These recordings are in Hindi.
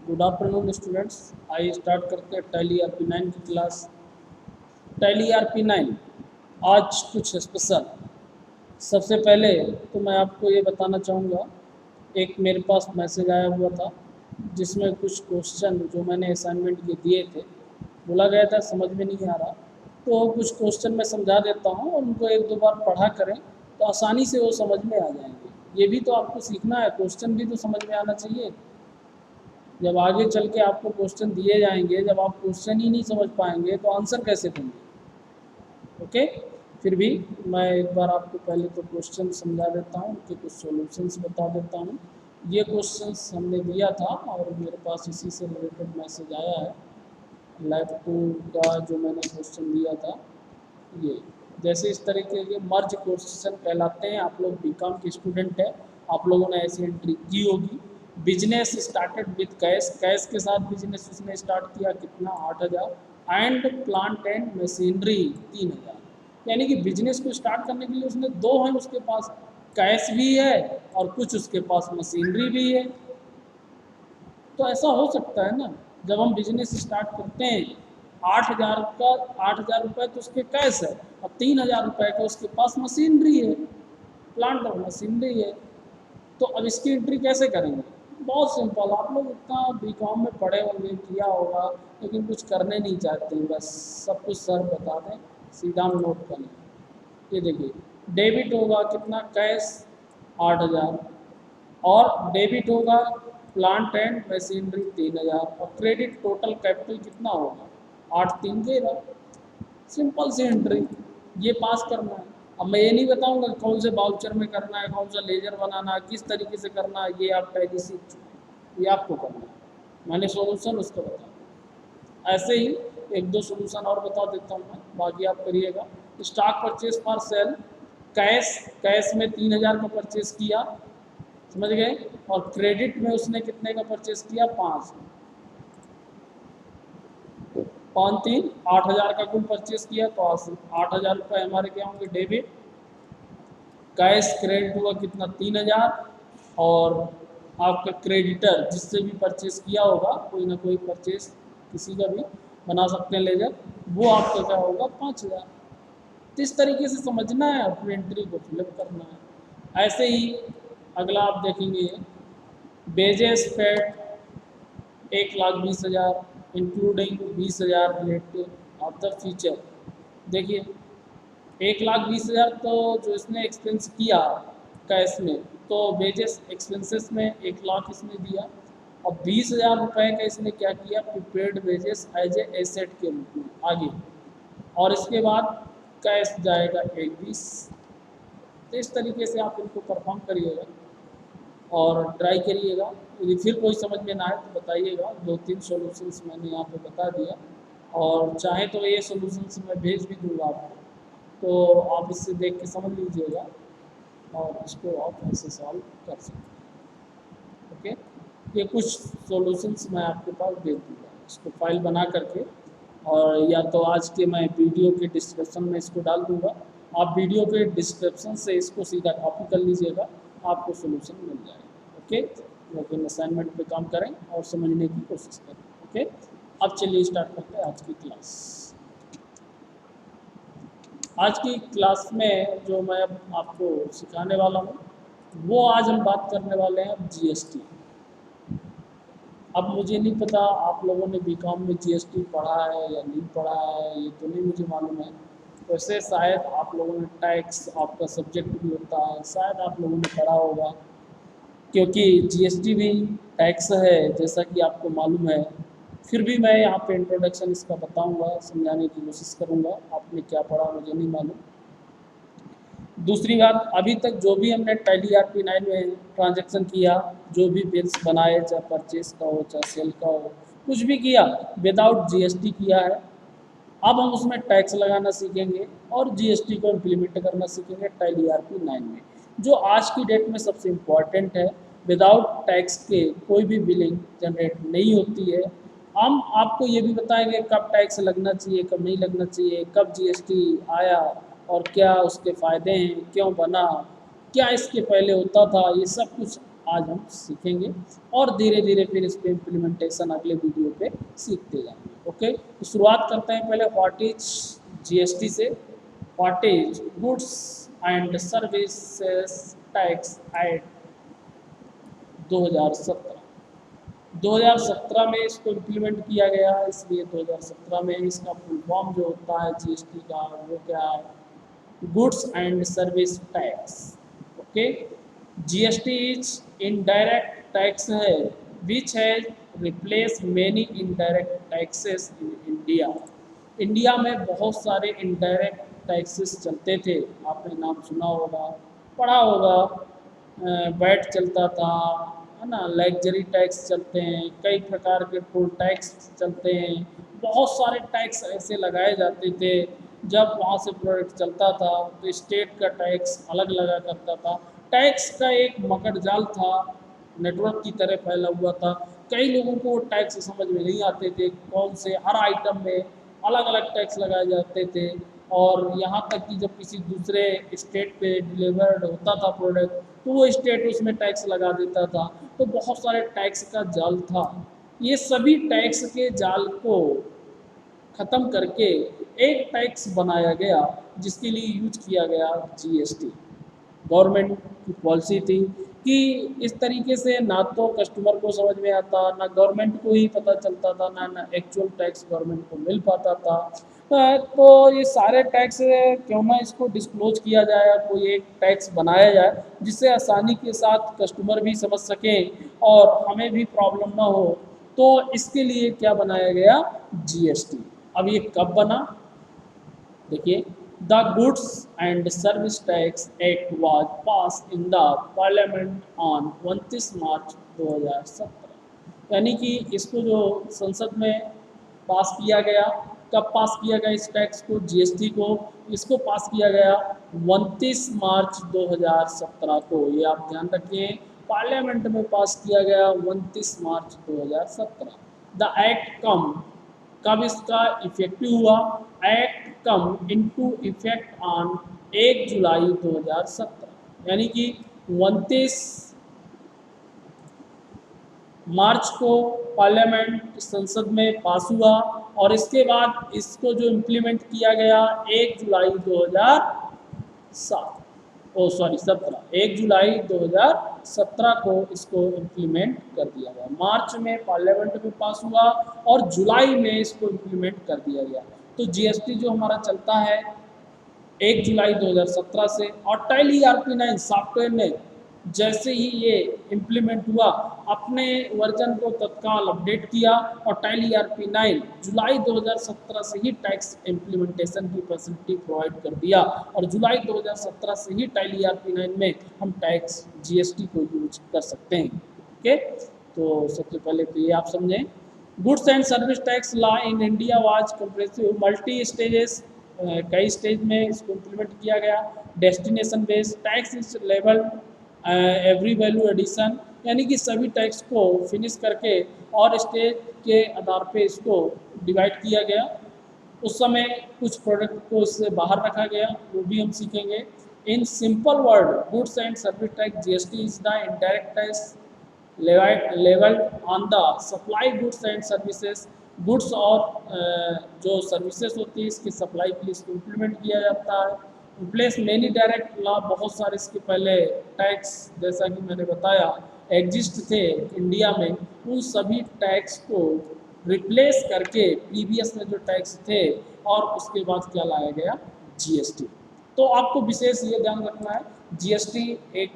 Good afternoon students. आइए स्टार्ट करते हैं टैली RP9 की क्लास। टैली RP9 आज कुछ स्पेशल। सबसे पहले तो मैं आपको ये बताना चाहूँगा, एक मेरे पास मैसेज आया हुआ था जिसमें कुछ क्वेश्चन जो मैंने असाइनमेंट के दिए थे, बोला गया था समझ में नहीं आ रहा, तो कुछ क्वेश्चन मैं समझा देता हूँ और उनको एक दो बार पढ़ा करें तो आसानी से वो समझ में आ जाएंगे। ये भी तो आपको सीखना है, क्वेश्चन भी तो समझ में आना चाहिए। जब आगे चल के आपको क्वेश्चन दिए जाएंगे, जब आप क्वेश्चन ही नहीं समझ पाएंगे तो आंसर कैसे देंगे। ओके, फिर भी मैं एक बार आपको पहले तो क्वेश्चन समझा देता हूँ, कि कुछ सॉल्यूशंस बता देता हूँ। ये क्वेश्चंस हमने दिया था और मेरे पास इसी से रिलेटेड मैसेज आया है। लाइफ 2 का जो मैंने क्वेश्चन दिया था, ये जैसे इस तरीके के मर्ज क्वेश्चन कहलाते हैं। आप लोग बीकॉम के स्टूडेंट हैं, आप लोगों ने ऐसी एंट्री की होगी। Business started with cash, cash के साथ बिजनेस उसने स्टार्ट किया, कितना 8,000। And plant and machinery 3,000। यानी कि बिजनेस को स्टार्ट करने के लिए उसने दो हैं उसके पास, कैश भी है और कुछ उसके पास मशीनरी भी है। तो ऐसा हो सकता है ना, जब हम बिजनेस स्टार्ट करते हैं 8,000 का, 8,000 रुपये तो उसके कैश है और 3,000 रुपये का उसके पास मशीनरी है, प्लांट और मशीनरी है। तो अब इसकी एंट्री कैसे करेंगे? बहुत सिंपल। आप लोग इतना बीकॉम में पढ़े होंगे, किया होगा, लेकिन कुछ करने नहीं चाहते हैं, बस सब कुछ सर बता दें, सीधा हम नोट कर लें। ये देखिए, डेबिट होगा कितना, कैश 8,000, और डेबिट होगा प्लांट एंड मशीनरी 3,000, और क्रेडिट टोटल कैपिटल कितना होगा 8,3,13। सिंपल सी एंट्री, ये पास करना है। अब मैं ये नहीं बताऊंगा कौन से बाउचर में करना है, कौन सा लेजर बनाना है, किस तरीके से करना है, ये आप टैली सीख चुके हैं, ये आपको करना है। मैंने सोल्यूशन उसको बताया। ऐसे ही एक दो सोल्यूशन और बता देता हूँ मैं, बाकी आप करिएगा। Stock purchase for sale, cash, cash में 3,000 का परचेज किया, समझ गए, और क्रेडिट में उसने कितने का परचेज किया, 5। 5 3 8,000 का कुल परचेज किया, तो 8,000 रुपये हमारे क्या होंगे, डेबिट। कैश क्रेडिट हुआ कितना, 3,000, और आपका क्रेडिटर जिससे भी परचेज किया होगा, कोई ना कोई परचेज किसी का भी बना सकते हैं लेजर, वो आपका क्या होगा, 5,000। तो इस तरीके से समझना है, अपनी एंट्री को फिलअप करना है। ऐसे ही अगला आप देखेंगे, badges paid 1,20,000 including 20,000 related other feature. देखिए, 1,20,000 तो जो इसने एक्सपेंस किया कैश में, तो वेजेस एक्सपेंसेस में 1,00,000 इसने दिया, और 20,000 रुपये का इसने क्या किया, prepaid wages as a asset के रूप में आगे, और इसके बाद कैश जाएगा 1,20। तो इस तरीके से आप इनको परफॉर्म करिएगा और ट्राई करिएगा। यदि फिर कोई समझ में ना आए तो बताइएगा। 2-3 सॉल्यूशंस मैंने यहाँ पे बता दिया, और चाहे तो ये सॉल्यूशंस मैं भेज भी दूँगा आपको, तो आप इससे देख के समझ लीजिएगा और इसको आप ऐसे सॉल्व कर सकते हैं। ओके, ये कुछ सॉल्यूशंस मैं आपके पास भेज दूँगा, इसको फाइल बना करके, और या तो आज के मैं वीडियो के डिस्क्रिप्शन में इसको डाल दूँगा। आप वीडियो के डिस्क्रिप्शन से इसको सीधा कॉपी कर लीजिएगा, आपको सोल्यूशन मिल जाएगा। ओके, लेकिन असाइनमेंट पे काम करें और समझने की कोशिश करें। ओके, अब चलिए स्टार्ट करते हैं आज की क्लास। आज की क्लास में जो मैं अब आपको सिखाने वाला हूँ, वो आज हम बात करने वाले हैं GST। अब मुझे नहीं पता आप लोगों ने बीकॉम में GST पढ़ा है या नहीं पढ़ा है, ये तो नहीं मुझे मालूम है। वैसे शायद आप लोगों ने टैक्स, आपका सब्जेक्ट भी होता है, शायद आप लोगों ने पढ़ा होगा, क्योंकि GST भी टैक्स है जैसा कि आपको मालूम है। फिर भी मैं यहाँ पे इंट्रोडक्शन इसका बताऊंगा, समझाने की कोशिश करूँगा। आपने क्या पढ़ा मुझे नहीं मालूम। दूसरी बात, अभी तक जो भी हमने टैली RP9 में ट्रांजैक्शन किया, जो भी बिल्स बनाए, चाहे परचेज का हो चाहे सेल का हो, कुछ भी किया, विदाउट GST किया है। अब हम उसमें टैक्स लगाना सीखेंगे और GST को इम्प्लीमेंट करना सीखेंगे टैली RP9 में, जो आज की डेट में सबसे इम्पॉर्टेंट है। विदाउट टैक्स के कोई भी बिलिंग जनरेट नहीं होती है। हम आपको ये भी बताएंगे कब टैक्स लगना चाहिए, कब नहीं लगना चाहिए, कब GST आया और क्या उसके फ़ायदे हैं, क्यों बना, क्या इसके पहले होता था, ये सब कुछ आज हम सीखेंगे और धीरे धीरे फिर इस पे इम्प्लीमेंटेशन अगले वीडियो पे सीखते जाएंगे। ओके, तो शुरुआत करते हैं पहले व्हाट इज जीएसटी से। What is goods and services tax act 2017। 2017 में इसको इम्प्लीमेंट किया गया, इसलिए 2017 में इसका फुल फॉर्म जो होता है जीएसटी का वो क्या है, goods and service tax. Okay, GST is indirect tax है which has replace many indirect taxes in India. India में बहुत सारे इनडायरेक्ट टैक्सेस चलते थे, आपने नाम सुना होगा, पढ़ा होगा। वैट चलता था, है ना, लग्जरी टैक्स चलते हैं, कई प्रकार के टोल टैक्स चलते हैं, बहुत सारे टैक्स ऐसे लगाए जाते थे। जब वहाँ से प्रोडक्ट चलता था तो स्टेट का टैक्स अलग लगा करता था। टैक्स का एक मकड़ जाल था, नेटवर्क की तरह फैला हुआ था। कई लोगों को टैक्स समझ में नहीं आते थे, कौन से हर आइटम में अलग अलग टैक्स लगाए जाते थे। और यहाँ तक कि जब किसी दूसरे स्टेट पे डिलीवर्ड होता था प्रोडक्ट तो वो स्टेट उसमें टैक्स लगा देता था। तो बहुत सारे टैक्स का जाल था। ये सभी टैक्स के जाल को ख़त्म करके एक टैक्स बनाया गया जिसके लिए यूज किया गया जीएसटी। गवर्नमेंट की पॉलिसी थी कि इस तरीके से ना तो कस्टमर को समझ में आता, ना गवर्नमेंट को ही पता चलता था, ना एक्चुअल टैक्स गवर्नमेंट को मिल पाता था। तो ये सारे टैक्स क्यों ना इसको डिस्क्लोज किया जाए, कोई एक टैक्स बनाया जाए जिससे आसानी के साथ कस्टमर भी समझ सकें और हमें भी प्रॉब्लम ना हो। तो इसके लिए क्या बनाया गया, जीएसटी। अब ये कब बना, देखिए, the goods and service tax act was pass in the parliament on 29 मार्च 2017। यानी कि इसको जो संसद में पास किया गया, कब पास किया गया इस टैक्स को, जीएसटी को, इसको पास किया गया 29 मार्च 2017 को। ये आप ध्यान रखिए, पार्लियामेंट में पास किया गया 29 मार्च 2017। द एक्ट कब इसका इफेक्टिव हुआ, act come into effect on 1 जुलाई 2017। यानी कि 29 मार्च को पार्लियामेंट संसद में पास हुआ और इसके बाद इसको जो इम्प्लीमेंट किया गया 1 जुलाई 2007, 1 जुलाई 2017 को इसको इम्प्लीमेंट कर दिया गया। मार्च में पार्लियामेंट में पास हुआ और जुलाई में इसको इम्प्लीमेंट कर दिया गया। तो जीएसटी जो हमारा चलता है 1 जुलाई 2017 से, और टैली ERP9 सॉफ्टवेयर ने जैसे ही ये इम्प्लीमेंट हुआ अपने वर्जन को तत्काल अपडेट किया और टैली ERP9 जुलाई 2017 से ही टैक्स इम्प्लीमेंटेशन की फैसिलिटी प्रोवाइड कर दिया और जुलाई 2017 से ही टैली ERP9 में हम टैक्स जीएसटी को यूज कर सकते हैं। ओके, तो सबसे पहले तो ये आप समझें, goods and service tax law in India was compressive multi stages, कई स्टेज में इसको इम्प्लीमेंट किया गया। Destination based tax is level every value addition, यानी कि सभी टैक्स को फिनिश करके और स्टेज के आधार पे इसको डिवाइड किया गया। उस समय कुछ प्रोडक्ट को इससे बाहर रखा गया, वो भी हम सीखेंगे। In simple word, goods and service tax GST is the indirect tax level on the supply goods and services. Goods और जो सर्विसेज होती है इसकी सप्लाई के लिए इसको इम्प्लीमेंट किया जाता है। रिप्लेस मेनी डायरेक्ट लॉ, बहुत सारे इसके पहले टैक्स जैसा कि मैंने बताया एग्जिस्ट थे इंडिया में, उन सभी टैक्स को रिप्लेस करके प्रीवियस में जो टैक्स थे और उसके बाद क्या लाया गया, जीएसटी। तो आपको विशेष ये ध्यान रखना है, जीएसटी एक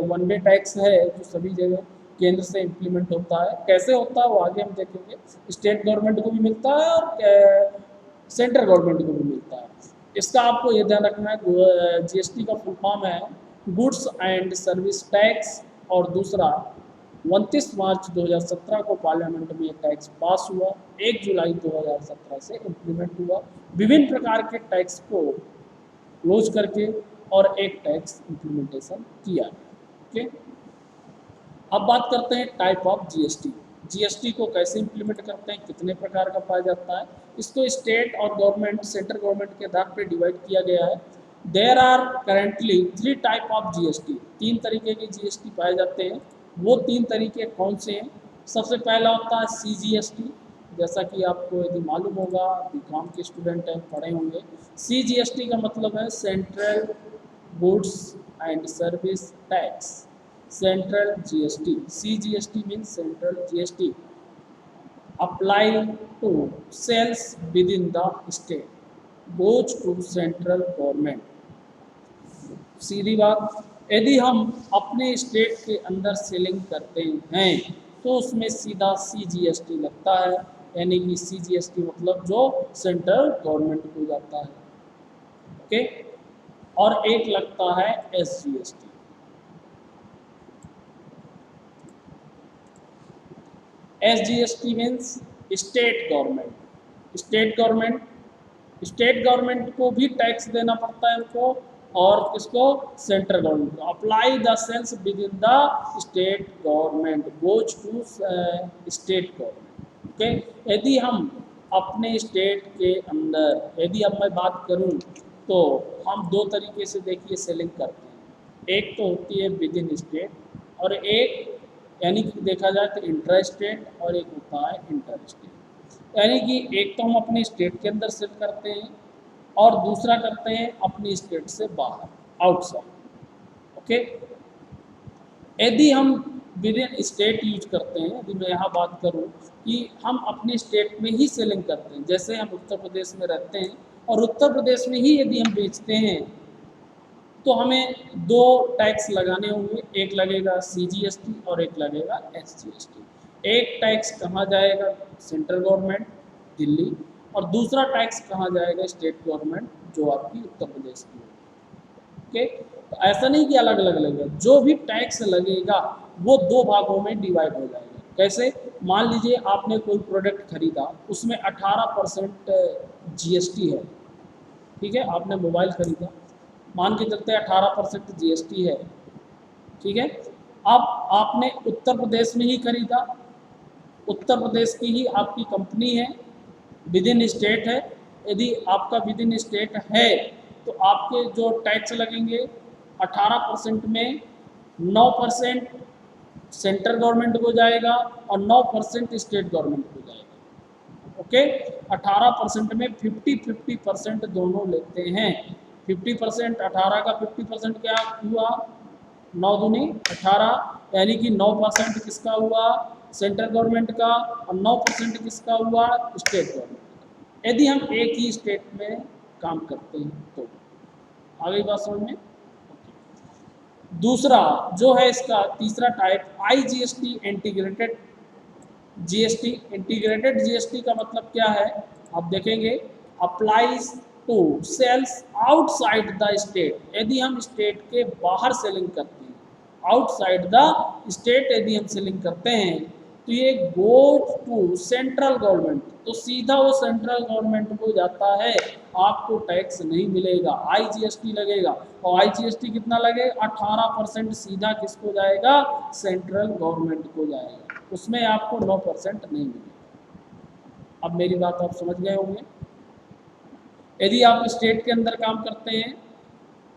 वन वे टैक्स है जो सभी जगह केंद्र से इम्प्लीमेंट होता है। कैसे होता है वो आगे हम देखेंगे। स्टेट गवर्नमेंट को भी मिलता है और सेंट्रल गवर्नमेंट को भी मिलता है। इसका आपको ये ध्यान रखना है, जीएसटी का फुल फॉर्म है गुड्स एंड सर्विस टैक्स, और दूसरा 29 मार्च 2017 को पार्लियामेंट में टैक्स पास हुआ, 1 जुलाई 2017 से इम्प्लीमेंट हुआ। विभिन्न प्रकार के टैक्स को क्लोज करके और एक टैक्स इम्प्लीमेंटेशन किया। ओके, अब बात करते हैं टाइप ऑफ जीएसटी। जीएसटी को कैसे इम्प्लीमेंट करते हैं, कितने प्रकार का पाया जाता है, इसको स्टेट और गवर्नमेंट, सेंट्रल गवर्नमेंट के आधार पर डिवाइड किया गया है। There are currently 3 type of GST, 3 तरीके के जीएसटी पाए जाते हैं। वो 3 तरीके कौन से हैं? सबसे पहला होता है CGST, जैसा कि आपको यदि मालूम होगा, बीकॉम के स्टूडेंट हैं, पढ़े होंगे। CGST का मतलब है central goods and service tax, central GST। CGST means central GST apply to sales within the state goes to central government। सीधी बात, यदि हम अपने स्टेट के अंदर सेलिंग करते हैं तो उसमें सीधा CGST लगता है, यानी कि CGST मतलब जो सेंट्रल गवर्नमेंट को जाता है। ओके, और एक लगता है SGST। SGST means state government. State government को भी टैक्स देना पड़ता है उनको, और किसको? सेंट्रल गवर्नमेंट को। Apply the sales within the state government goes to state government. Okay, यदि हम अपने स्टेट के अंदर, यदि अब मैं बात करूं तो हम 2 तरीके से देखिए सेलिंग करते हैं। एक तो होती है विद इन स्टेट, और एक यानी कि देखा जाए तो इंट्रा स्टेट, और एक होता है इंटर स्टेट। यानी कि एक तो हम अपने स्टेट के अंदर सेल करते हैं और दूसरा करते हैं अपनी स्टेट से बाहर, आउटसाइड। ओके, यदि हम विद इन स्टेट यूज करते हैं, यदि मैं यहाँ बात करूँ कि हम अपने स्टेट में ही सेलिंग करते हैं, जैसे हम उत्तर प्रदेश में रहते हैं और उत्तर प्रदेश में ही यदि हम बेचते हैं तो हमें 2 टैक्स लगाने होंगे, एक लगेगा CGST और एक लगेगा SGST। एक टैक्स कहाँ जाएगा? सेंट्रल गवर्नमेंट दिल्ली, और दूसरा टैक्स कहाँ जाएगा? स्टेट गवर्नमेंट जो आपकी उत्तर प्रदेश की होगी। ओके, तो ऐसा नहीं कि अलग अलग लगेगा, जो भी टैक्स लगेगा वो 2 भागों में डिवाइड हो जाएगा। कैसे? मान लीजिए आपने कोई प्रोडक्ट खरीदा, उसमें 18% GST है। ठीक है, आपने मोबाइल खरीदा, मान के चलते 18% GST है। ठीक है, अब आपने उत्तर प्रदेश में ही खरीदा, उत्तर प्रदेश की ही आपकी कंपनी है, विद इन स्टेट है। यदि आपका विद इन स्टेट है तो आपके जो टैक्स लगेंगे 18% में 9% सेंट्रल गवर्नमेंट को जाएगा और 9% स्टेट गवर्नमेंट को जाएगा। ओके, 18% में 50-50% दोनों लेते हैं। 50%, 18 का 50% क्या हुआ? 9 दूनी 18, यानी कि 9% किसका हुआ? सेंट्रल गवर्नमेंट का, और 9% किसका हुआ? स्टेट गवर्नमेंट का। यदि हम एक ही स्टेट में काम करते हैं तो आ गई बात समझ में? दूसरा जो है इसका तीसरा type IGST integrated GST। Integrated GST का मतलब क्या है? आप देखेंगे, applies to sales outside the state. यदि हम स्टेट के बाहर सेलिंग करते हैं, आउटसाइड द स्टेट यदि हम सेलिंग करते हैं तो ये गोज टू सेंट्रल गवर्नमेंट, तो सीधा वो सेंट्रल गवर्नमेंट को जाता है, आपको टैक्स नहीं मिलेगा, IGST लगेगा। और IGST कितना लगेगा? 18% सीधा किसको जाएगा? सेंट्रल गवर्नमेंट को जाएगा, उसमें आपको 9% नहीं मिलेगा। अब मेरी बात आप समझ गए होंगे। यदि आप स्टेट के अंदर काम करते हैं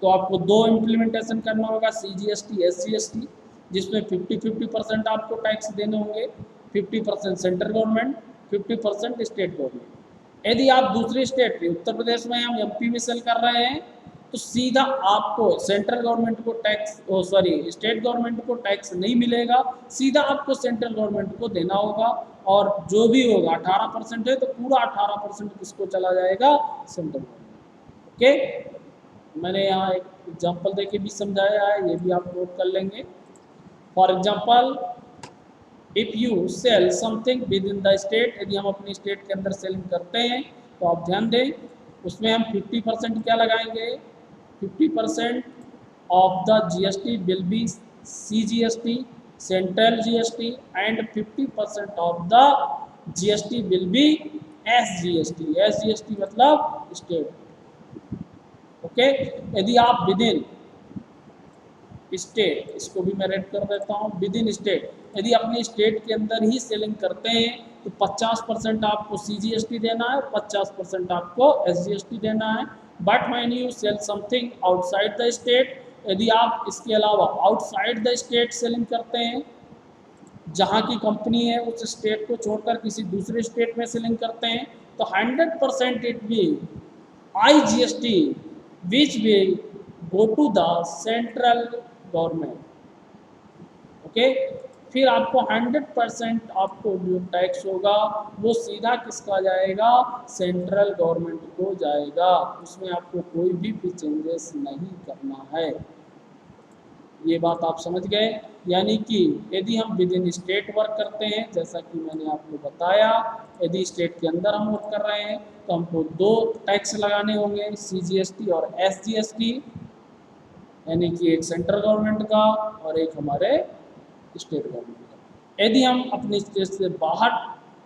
तो आपको 2 इम्प्लीमेंटेशन करना होगा, CGST SGST, जिसमें 50-50% आपको टैक्स देने होंगे, 50% सेंट्रल गवर्नमेंट, 50% स्टेट गवर्नमेंट। यदि आप दूसरी स्टेट, उत्तर प्रदेश में हम MP में सेल कर रहे हैं तो सीधा आपको सेंट्रल गवर्नमेंट को टैक्स, स्टेट गवर्नमेंट को टैक्स नहीं मिलेगा, सीधा आपको सेंट्रल गवर्नमेंट को देना होगा। और जो भी होगा 18% है तो पूरा 18% किसको चला जाएगा? Central government. ओके, मैंने यहाँ एक एग्जाम्पल देके भी समझाया है, ये भी आप नोट कर लेंगे। For example, if you sell something with in the state, यदि हम अपनी स्टेट के अंदर सेलिंग करते हैं तो आप ध्यान दें, उसमें हम 50% क्या लगाएंगे? 50% of the GST will be CGST, central GST, and 50% of the GST will be SGST। SGST मतलब स्टेट। ओके, यदि आप विद इन स्टेट, इसको भी मैं रेड कर देता हूँ, विद इन स्टेट यदि अपने स्टेट के अंदर ही सेलिंग करते हैं तो 50% आपको CGST देना है, 50% आपको SGST देना है। But when you sell something outside the state, यदि आप इसके अलावा आउटसाइड द स्टेट सेलिंग करते हैं जहाँ की कंपनी है उस स्टेट को छोड़कर किसी दूसरे स्टेट में सेलिंग करते हैं, तो 100% it will IGST which will go to the central government. Okay, फिर आपको 100% आपको जो टैक्स होगा वो सीधा किसका जाएगा, सेंट्रल गवर्नमेंट को जाएगा, उसमें आपको कोई भी चेंजेस नहीं करना है। ये बात आप समझ गए। यानी कि यदि हम विद इन स्टेट वर्क करते हैं, जैसा कि मैंने आपको बताया, यदि स्टेट के अंदर हम वर्क कर रहे हैं तो हमको दो टैक्स लगाने होंगे, CGST और SGST, यानी कि एक सेंट्रल गवर्नमेंट का और एक हमारे स्टेट गवर्नमेंट का। यदि हम अपने स्टेट से बाहर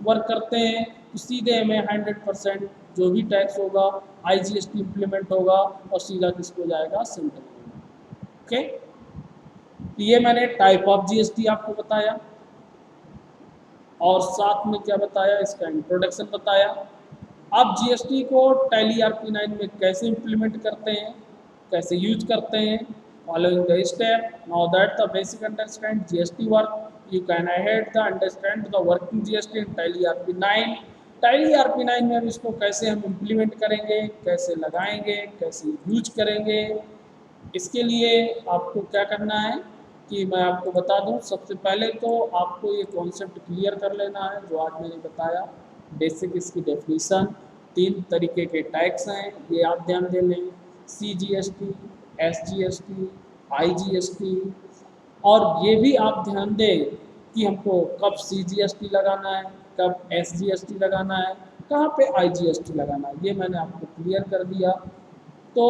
वर्क करते हैं तो सीधे हमें 100% जो भी टैक्स होगा IGST इम्प्लीमेंट होगा और सीधा किसको जाएगा, सेंट्रल गवर्नमेंट। ओके, ये मैंने टाइप ऑफ GST आपको बताया और साथ में क्या बताया, इसका इंट्रोडक्शन बताया। अब GST को टैली RP9 में कैसे इम्प्लीमेंट करते हैं, कैसे यूज करते हैं, following the step. Now that the basic understand GST work, you can ahead the understand the working GST in tally RP9। Tally RP9 में अब इसको कैसे हम इम्प्लीमेंट करेंगे, कैसे लगाएंगे, कैसे यूज करेंगे, इसके लिए आपको क्या करना है कि मैं आपको बता दूं। सबसे पहले तो आपको ये कॉन्सेप्ट क्लियर कर लेना है जो आज मैंने बताया, बेसिक इसकी डेफिनेशन। 3 तरीके के टैक्स हैं, ये आप ध्यान दे लें, CGST, SGST, IGST। और ये भी आप ध्यान दें कि हमको कब CGST लगाना है, कब SGST लगाना है, कहाँ पे IGST लगाना है, ये मैंने आपको क्लियर कर दिया। तो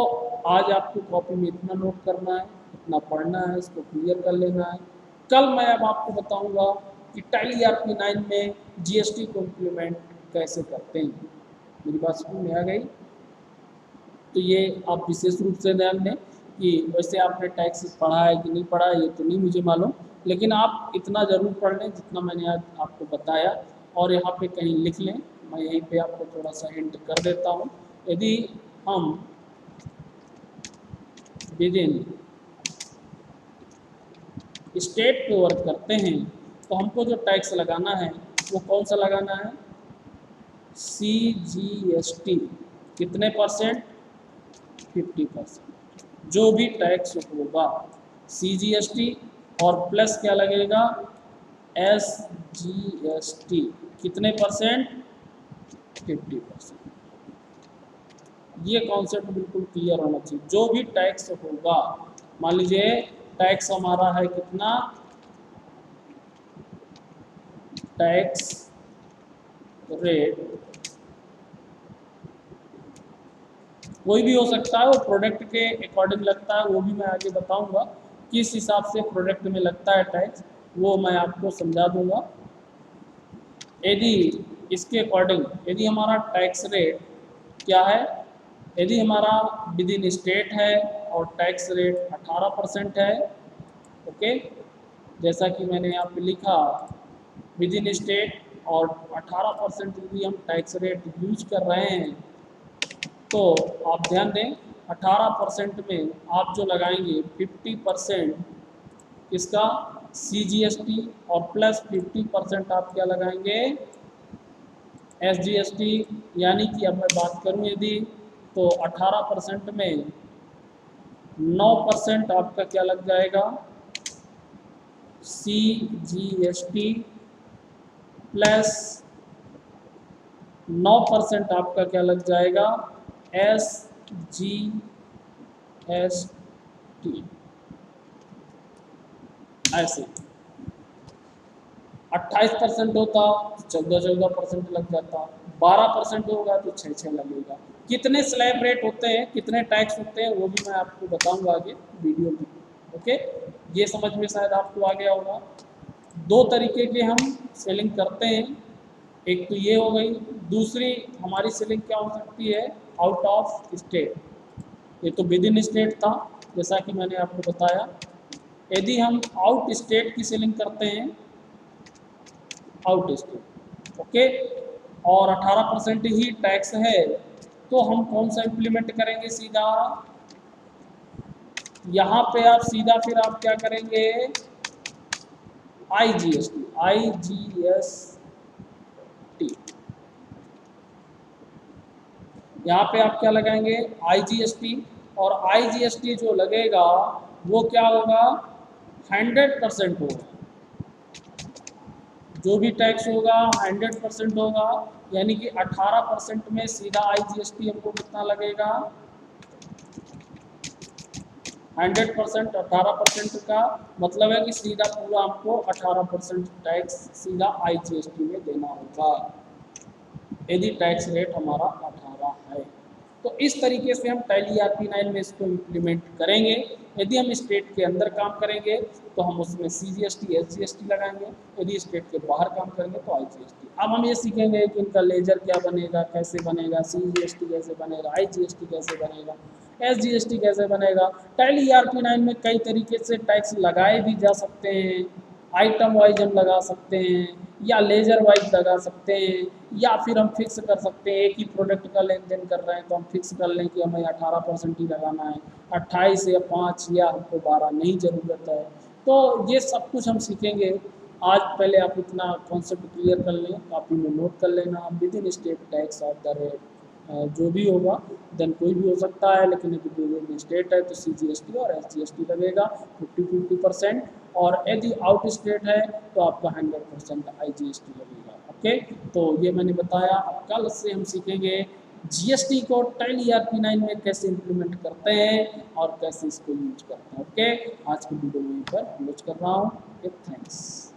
आज आपको कॉपी में इतना नोट करना है, इतना पढ़ना है, इसको क्लियर कर लेना है। कल मैं अब आपको बताऊंगा कि टैली RP9 में GST को इम्प्लीमेंट कैसे करते हैं। मेरी बात समझ में आ गई? तो ये आप विशेष रूप से ध्यान दें कि वैसे आपने टैक्स पढ़ा है कि नहीं पढ़ा है ये तो नहीं मुझे मालूम, लेकिन आप इतना ज़रूर पढ़ लें जितना मैंने आज आपको बताया, और यहाँ पे कहीं लिख लें। मैं यहीं पे आपको थोड़ा सा हिंट कर देता हूँ। यदि हम विद इन स्टेट पे वर्क करते हैं तो हमको जो टैक्स लगाना है वो कौन सा लगाना है, CGST। कितने परसेंट, 50%। जो भी टैक्स होगा CGST और प्लस क्या लगेगा, SGST। कितने परसेंट, 50%। ये कॉन्सेप्ट बिल्कुल क्लियर होना चाहिए। जो भी टैक्स होगा, मान लीजिए टैक्स हमारा है कितना, टैक्स रेट कोई भी हो सकता है, वो प्रोडक्ट के अकॉर्डिंग लगता है, वो भी मैं आगे बताऊंगा किस हिसाब से प्रोडक्ट में लगता है टैक्स, वो मैं आपको समझा दूंगा। यदि इसके अकॉर्डिंग, यदि हमारा टैक्स रेट क्या है, यदि हमारा विद इन स्टेट है और टैक्स रेट 18% है, ओके, जैसा कि मैंने यहाँ पे लिखा विद इन स्टेट और 18% यदि हम टैक्स रेट यूज कर रहे हैं, तो आप ध्यान दें 18% में आप जो लगाएंगे 50% किसका, CGST, और प्लस 50% आप क्या लगाएंगे, SGST। यानी कि अब मैं बात करूं यदि, तो 18% में 9% आपका क्या लग जाएगा, CGST, प्लस 9% आपका क्या लग जाएगा, SGST। ऐसे 28% होता तो 14% लग जाता, 12% होगा तो 6 लगेगा। कितने स्लैब रेट होते हैं, कितने टैक्स होते हैं, वो भी मैं आपको बताऊंगा आगे वीडियो में। ओके, ये समझ में शायद आपको आ गया होगा। 2 तरीके के हम सेलिंग करते हैं, एक तो ये हो गई, दूसरी हमारी सेलिंग क्या हो सकती है, आउट ऑफ स्टेट। ये तो विद इन स्टेट था जैसा कि मैंने आपको बताया। यदि हम आउट स्टेट की सेलिंग करते हैं, आउट स्टेट, ओके, और 18% ही टैक्स है, तो हम कौन सा इम्प्लीमेंट करेंगे, सीधा यहाँ पे आप सीधा फिर आप क्या करेंगे, IGST, IGST, यहाँ पे आप क्या लगाएंगे IGST, और IGST जो लगेगा वो क्या होगा 100% होगा, जो भी टैक्स होगा 100% होगा, यानी कि 18% में सीधा IGST हमको कितना लगेगा 100%, 18% का मतलब है कि सीधा पूरा आपको 18% टैक्स सीधा IGST में देना होगा यदि टैक्स रेट हमारा 18 है। तो इस तरीके से हम टैली RP9 में इसको इम्प्लीमेंट करेंगे। यदि हम स्टेट के अंदर काम करेंगे तो हम उसमें CGST SGST लगाएंगे, यदि स्टेट के बाहर काम करेंगे तो IGST। अब हम ये सीखेंगे कि इनका लेजर क्या बनेगा, कैसे बनेगा, CGST कैसे बनेगा, IGST कैसे बनेगा, SGST कैसे बनेगा। टैली RP9 में कई तरीके से टैक्स लगाए भी जा सकते हैं, आइटम वाइज हम लगा सकते हैं या लेजर वाइज लगा सकते हैं, या फिर हम फिक्स कर सकते हैं एक ही प्रोडक्ट का लेन देन कर रहे हैं तो हम फिक्स कर लें कि हमें 18% ही लगाना है, 28 या 5 या हमको 12 नहीं ज़रूरत है। तो ये सब कुछ हम सीखेंगे आज। पहले आप इतना कॉन्सेप्ट क्लियर कर लें, कॉपी में नोट कर लेना with in state tax of the rate जो भी होगा, देन कोई भी हो सकता है, लेकिन यदि विद इन स्टेट है तो CGST और SGST लगेगा 50-50%, और यदि आउट स्टेट है तो आपका 100% IGST लगेगा। ओके, तो ये मैंने बताया। अब कल से हम सीखेंगे GST को टैली RP9 में कैसे इम्प्लीमेंट करते हैं और कैसे इसको यूज करते हैं। ओके, आज की वीडियो में यहीं पर क्लोज कर रहा हूँ। थैंक्स।